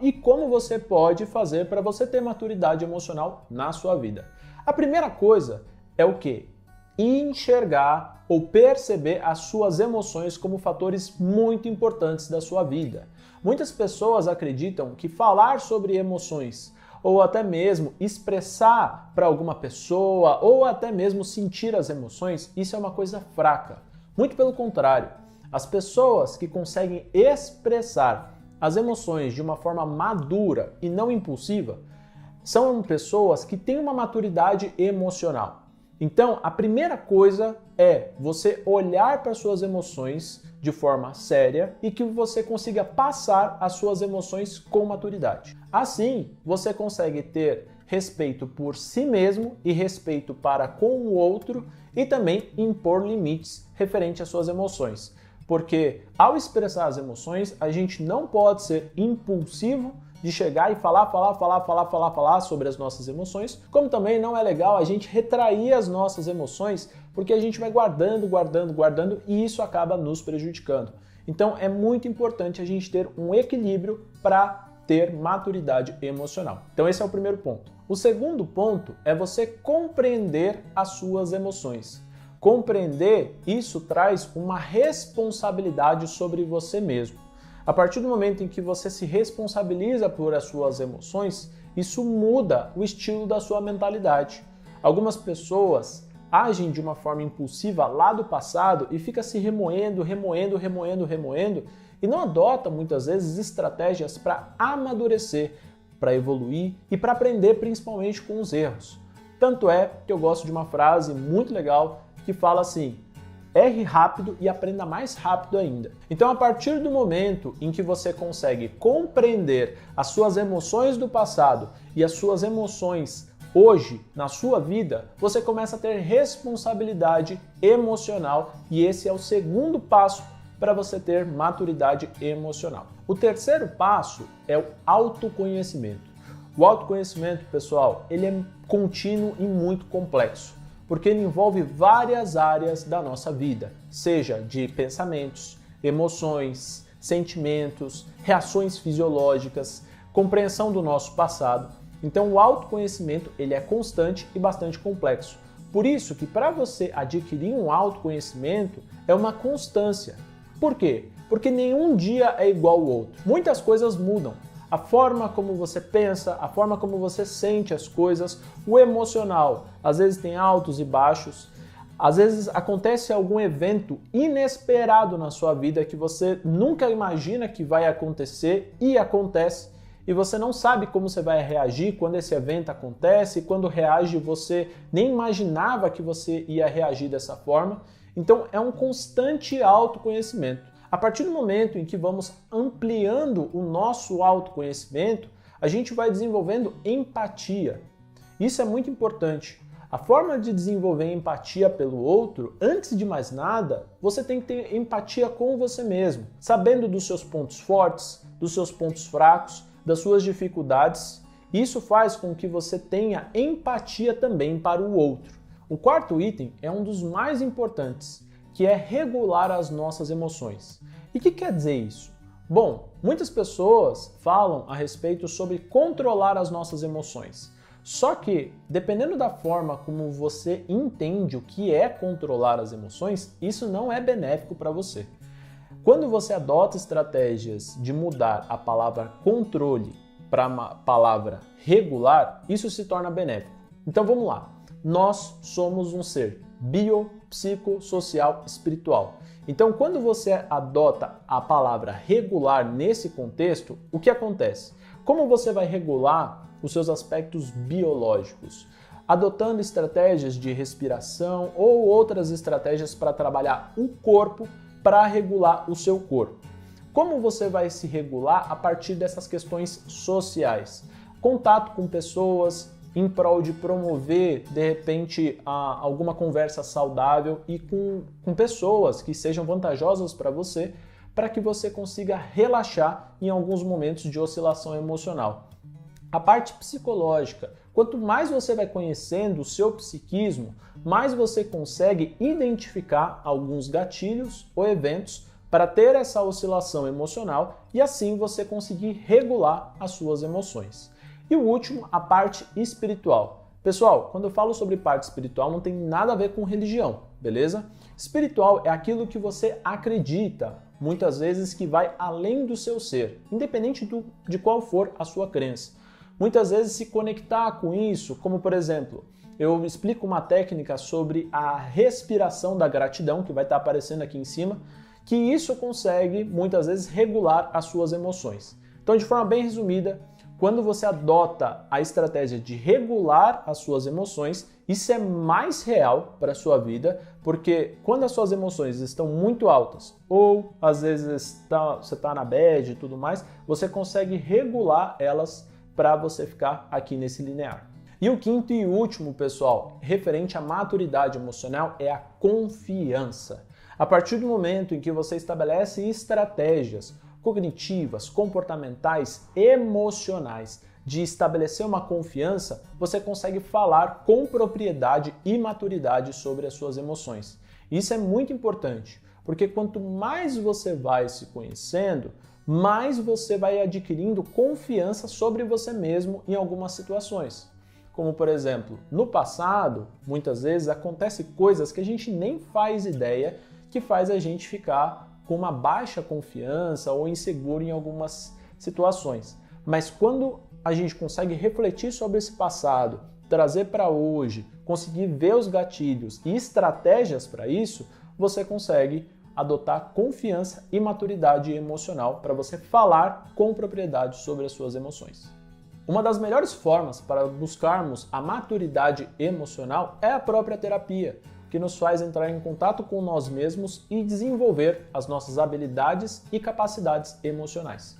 e como você pode fazer para você ter maturidade emocional na sua vida. A primeira coisa é o quê? Enxergar ou perceber as suas emoções como fatores muito importantes da sua vida. Muitas pessoas acreditam que falar sobre emoções ou até mesmo expressar para alguma pessoa ou até mesmo sentir as emoções, isso é uma coisa fraca. Muito pelo contrário, as pessoas que conseguem expressar as emoções de uma forma madura e não impulsiva são pessoas que têm uma maturidade emocional. Então, a primeira coisa é você olhar para suas emoções de forma séria e que você consiga passar as suas emoções com maturidade. Assim, você consegue ter respeito por si mesmo e respeito para com o outro e também impor limites referente às suas emoções. Porque ao expressar as emoções, a gente não pode ser impulsivo de chegar e falar sobre as nossas emoções, como também não é legal a gente retrair as nossas emoções, porque a gente vai guardando e isso acaba nos prejudicando. Então é muito importante a gente ter um equilíbrio para ter maturidade emocional. Então esse é o primeiro ponto. O segundo ponto é você compreender as suas emoções. Compreender, isso traz uma responsabilidade sobre você mesmo. A partir do momento em que você se responsabiliza por as suas emoções, isso muda o estilo da sua mentalidade. Algumas pessoas agem de uma forma impulsiva lá do passado e fica se remoendo e não adota muitas vezes estratégias para amadurecer, para evoluir e para aprender principalmente com os erros. Tanto é que eu gosto de uma frase muito legal que fala assim: erre rápido e aprenda mais rápido ainda. Então, a partir do momento em que você consegue compreender as suas emoções do passado e as suas emoções hoje na sua vida, você começa a ter responsabilidade emocional e esse é o segundo passo para você ter maturidade emocional. O terceiro passo é o autoconhecimento. O autoconhecimento, pessoal, ele é contínuo e muito complexo, porque ele envolve várias áreas da nossa vida, seja de pensamentos, emoções, sentimentos, reações fisiológicas, compreensão do nosso passado. Então o autoconhecimento ele é constante e bastante complexo. Por isso que para você adquirir um autoconhecimento é uma constância. Por quê? Porque nenhum dia é igual ao outro. Muitas coisas mudam. A forma como você pensa, a forma como você sente as coisas, o emocional. Às vezes tem altos e baixos, às vezes acontece algum evento inesperado na sua vida que você nunca imagina que vai acontecer e acontece, e você não sabe como você vai reagir quando esse evento acontece, quando reage você nem imaginava que você ia reagir dessa forma. Então é um constante autoconhecimento. A partir do momento em que vamos ampliando o nosso autoconhecimento, a gente vai desenvolvendo empatia. Isso é muito importante. A forma de desenvolver empatia pelo outro, antes de mais nada, você tem que ter empatia com você mesmo, sabendo dos seus pontos fortes, dos seus pontos fracos, das suas dificuldades. Isso faz com que você tenha empatia também para o outro. O quarto item é um dos mais importantes, que é regular as nossas emoções. E o que quer dizer isso? Bom, muitas pessoas falam a respeito sobre controlar as nossas emoções. Só que, dependendo da forma como você entende o que é controlar as emoções, isso não é benéfico para você. Quando você adota estratégias de mudar a palavra controle para a palavra regular, isso se torna benéfico. Então vamos lá. Nós somos um ser biopsicossocial espiritual. Então, quando você adota a palavra regular nesse contexto, o que acontece? Como você vai regular os seus aspectos biológicos? Adotando estratégias de respiração ou outras estratégias para trabalhar o corpo para regular o seu corpo. Como você vai se regular a partir dessas questões sociais? Contato com pessoas, em prol de promover, de repente, alguma conversa saudável e com pessoas que sejam vantajosas para você, para que você consiga relaxar em alguns momentos de oscilação emocional. A parte psicológica, quanto mais você vai conhecendo o seu psiquismo, mais você consegue identificar alguns gatilhos ou eventos para ter essa oscilação emocional e assim você conseguir regular as suas emoções. E o último, a parte espiritual. Pessoal, quando eu falo sobre parte espiritual, não tem nada a ver com religião, beleza? Espiritual é aquilo que você acredita, muitas vezes que vai além do seu ser, independente de qual for a sua crença. Muitas vezes se conectar com isso, como por exemplo, eu explico uma técnica sobre a respiração da gratidão, que vai estar aparecendo aqui em cima, que isso consegue muitas vezes regular as suas emoções. Então, de forma bem resumida, quando você adota a estratégia de regular as suas emoções, isso é mais real para a sua vida, porque quando as suas emoções estão muito altas, ou às vezes você está na bad e tudo mais, você consegue regular elas para você ficar aqui nesse linear. E o quinto e último, pessoal, referente à maturidade emocional, é a confiança. A partir do momento em que você estabelece estratégias cognitivas, comportamentais, emocionais, de estabelecer uma confiança, você consegue falar com propriedade e maturidade sobre as suas emoções. Isso é muito importante, porque quanto mais você vai se conhecendo, mais você vai adquirindo confiança sobre você mesmo em algumas situações. Como, por exemplo, no passado, muitas vezes acontecem coisas que a gente nem faz ideia que faz a gente ficar com uma baixa confiança ou inseguro em algumas situações. Mas quando a gente consegue refletir sobre esse passado, trazer para hoje, conseguir ver os gatilhos e estratégias para isso, você consegue adotar confiança e maturidade emocional para você falar com propriedade sobre as suas emoções. Uma das melhores formas para buscarmos a maturidade emocional é a própria terapia, que nos faz entrar em contato com nós mesmos e desenvolver as nossas habilidades e capacidades emocionais.